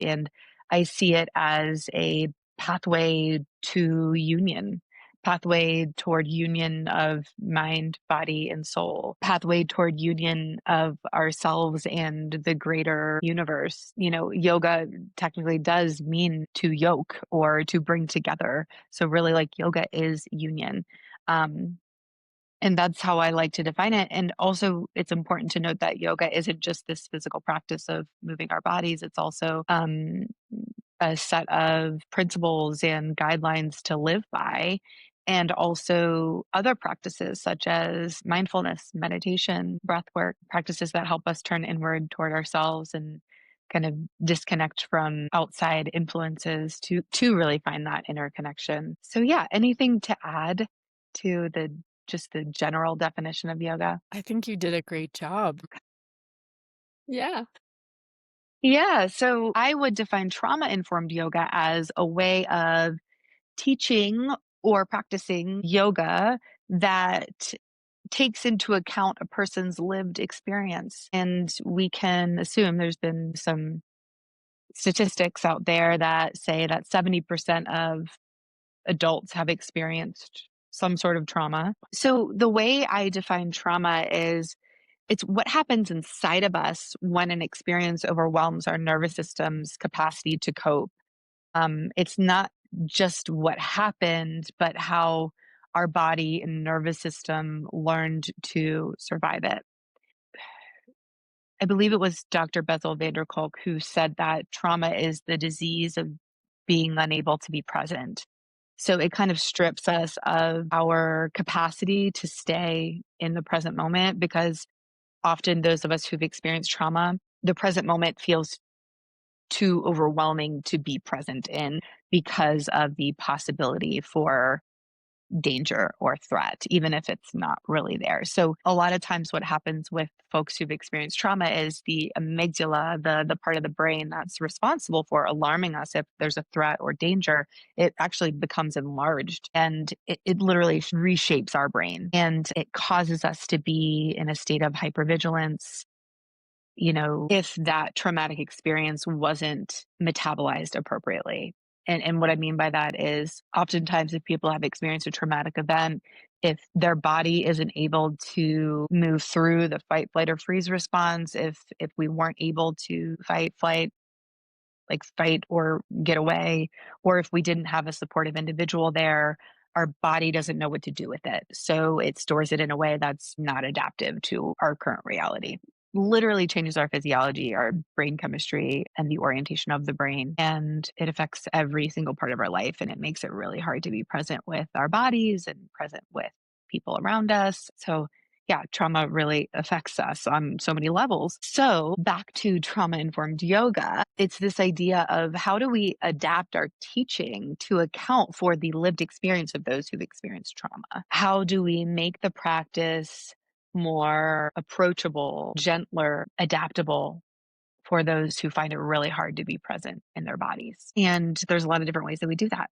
And I see it as a pathway to union, pathway toward union of mind, body, and soul, pathway toward union of ourselves and the greater universe. Yoga technically does mean to yoke or to bring together. So really, like, yoga is union. Um, and that's how I like to define it. And also, it's important to note that yoga isn't just this physical practice of moving our bodies. It's also a set of principles and guidelines to live by, and also other practices such as mindfulness, meditation, breath work, practices that help us turn inward toward ourselves and kind of disconnect from outside influences to really find that inner connection. So yeah, anything to add to the just the general definition of yoga? I think you did a great job. Yeah. Yeah, so I would define trauma informed yoga as a way of teaching or practicing yoga that takes into account a person's lived experience. And we can assume there's been some statistics out there that say that 70% of adults have experienced some sort of trauma. So the way I define trauma is it's what happens inside of us when an experience overwhelms our nervous system's capacity to cope. It's not just what happened, but how our body and nervous system learned to survive it. I believe it was Dr. Bessel van der Kolk who said that trauma is the disease of being unable to be present. So it kind of strips us of our capacity to stay in the present moment because often those of us who've experienced trauma, the present moment feels too overwhelming to be present in because of the possibility for danger or threat, even if it's not really there. So a lot of times what happens with folks who've experienced trauma is the amygdala, the part of the brain that's responsible for alarming us if there's a threat or danger, it actually becomes enlarged and it literally reshapes our brain and it causes us to be in a state of hypervigilance, if that traumatic experience wasn't metabolized appropriately. And what I mean by that is oftentimes if people have experienced a traumatic event, if their body isn't able to move through the fight, flight, or freeze response, if we weren't able to fight, flight, like fight or get away, or if we didn't have a supportive individual there, our body doesn't know what to do with it. So it stores it in a way that's not adaptive to our current reality. Literally changes our physiology, our brain chemistry, and the orientation of the brain. And it affects every single part of our life. And it makes it really hard to be present with our bodies and present with people around us. So yeah, trauma really affects us on so many levels. So, back to trauma informed yoga, it's this idea of how do we adapt our teaching to account for the lived experience of those who've experienced trauma? How do we make the practice more approachable, gentler, adaptable for those who find it really hard to be present in their bodies? And there's a lot of different ways that we do that.